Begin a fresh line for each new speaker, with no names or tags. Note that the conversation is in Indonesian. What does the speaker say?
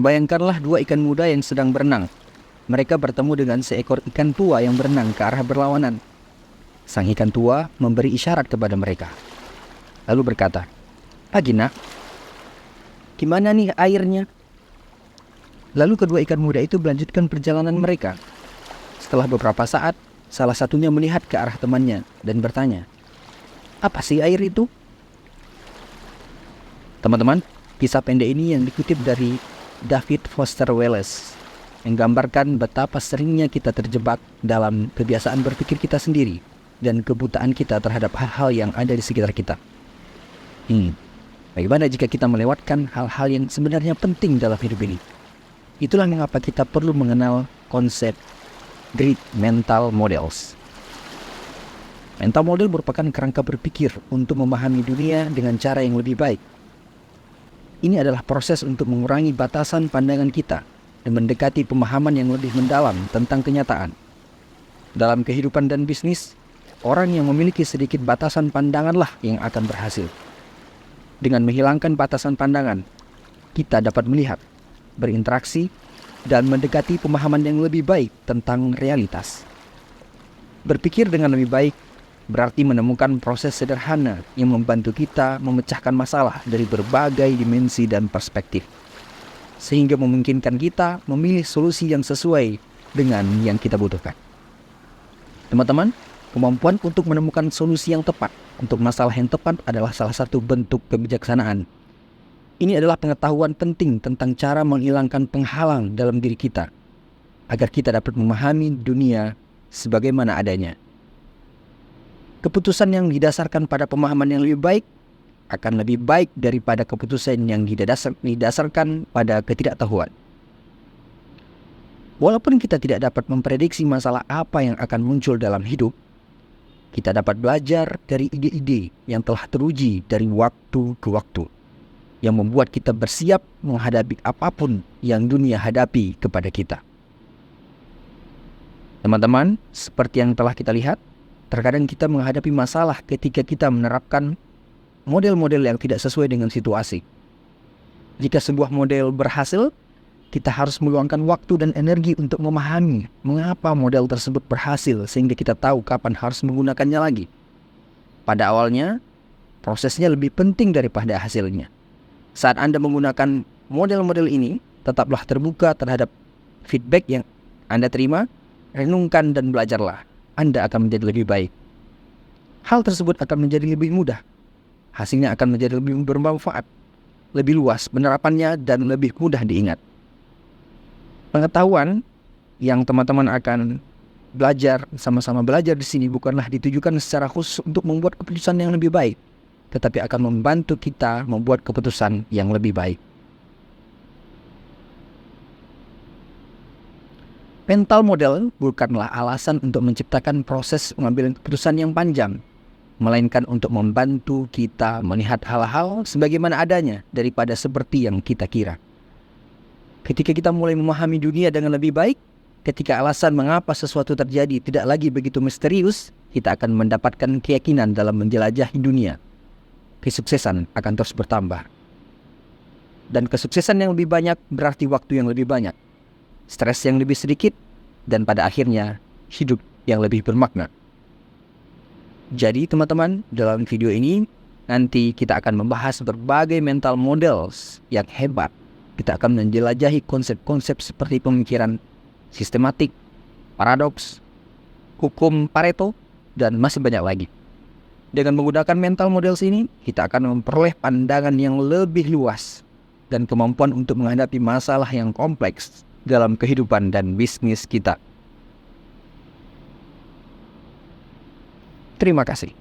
Bayangkanlah dua ikan muda yang sedang berenang. Mereka bertemu dengan seekor ikan tua yang berenang ke arah berlawanan. Sang ikan tua memberi isyarat kepada mereka, lalu berkata, "Pagi nak, gimana nih airnya?" Lalu kedua ikan muda itu melanjutkan perjalanan mereka. Setelah beberapa saat, salah satunya melihat ke arah temannya dan bertanya, "Apa sih air itu?" Teman-teman, kisah pendek ini yang dikutip dari David Foster Wallace menggambarkan betapa seringnya kita terjebak dalam kebiasaan berpikir kita sendiri dan kebutaan kita terhadap hal-hal yang ada di sekitar kita. Bagaimana jika kita melewatkan hal-hal yang sebenarnya penting dalam hidup ini? Itulah mengapa kita perlu mengenal konsep Great Mental Models. Mental model merupakan kerangka berpikir untuk memahami dunia dengan cara yang lebih baik. Ini adalah proses untuk mengurangi batasan pandangan kita dan mendekati pemahaman yang lebih mendalam tentang kenyataan. Dalam kehidupan dan bisnis, orang yang memiliki sedikit batasan pandanganlah yang akan berhasil. Dengan menghilangkan batasan pandangan, kita dapat melihat, berinteraksi, dan mendekati pemahaman yang lebih baik tentang realitas. Berpikir dengan lebih baik berarti menemukan proses sederhana yang membantu kita memecahkan masalah dari berbagai dimensi dan perspektif, sehingga memungkinkan kita memilih solusi yang sesuai dengan yang kita butuhkan. Teman-teman, kemampuan untuk menemukan solusi yang tepat untuk masalah yang tepat adalah salah satu bentuk kebijaksanaan. Ini adalah pengetahuan penting tentang cara menghilangkan penghalang dalam diri kita, agar kita dapat memahami dunia sebagaimana adanya. Keputusan yang didasarkan pada pemahaman yang lebih baik akan lebih baik daripada keputusan yang didasarkan pada ketidaktahuan. Walaupun kita tidak dapat memprediksi masalah apa yang akan muncul dalam hidup, kita dapat belajar dari ide-ide yang telah teruji dari waktu ke waktu, yang membuat kita bersiap menghadapi apapun yang dunia hadapi kepada kita. Teman-teman, seperti yang telah kita lihat, terkadang kita menghadapi masalah ketika kita menerapkan model-model yang tidak sesuai dengan situasi. Jika sebuah model berhasil, kita harus meluangkan waktu dan energi untuk memahami mengapa model tersebut berhasil sehingga kita tahu kapan harus menggunakannya lagi. Pada awalnya, prosesnya lebih penting daripada hasilnya. Saat Anda menggunakan model-model ini, tetaplah terbuka terhadap feedback yang Anda terima, renungkan dan belajarlah. Anda akan menjadi lebih baik. Hal tersebut akan menjadi lebih mudah. Hasilnya akan menjadi lebih bermanfaat, lebih luas penerapannya, dan lebih mudah diingat. Pengetahuan yang teman-teman akan belajar, sama-sama belajar di sini bukanlah ditujukan secara khusus untuk membuat keputusan yang lebih baik, tetapi akan membantu kita membuat keputusan yang lebih baik. Mental model bukanlah alasan untuk menciptakan proses pengambilan keputusan yang panjang, melainkan untuk membantu kita melihat hal-hal sebagaimana adanya daripada seperti yang kita kira. Ketika kita mulai memahami dunia dengan lebih baik, ketika alasan mengapa sesuatu terjadi tidak lagi begitu misterius, kita akan mendapatkan keyakinan dalam menjelajahi dunia. Kesuksesan akan terus bertambah. Dan kesuksesan yang lebih banyak berarti waktu yang lebih banyak, stres yang lebih sedikit, dan pada akhirnya hidup yang lebih bermakna. Jadi teman-teman, dalam video ini nanti kita akan membahas berbagai mental models yang hebat. Kita akan menjelajahi konsep-konsep seperti pemikiran sistematik, paradoks, hukum Pareto, dan masih banyak lagi. Dengan menggunakan mental models ini, kita akan memperoleh pandangan yang lebih luas dan kemampuan untuk menghadapi masalah yang kompleks dalam kehidupan dan bisnis kita. Terima kasih.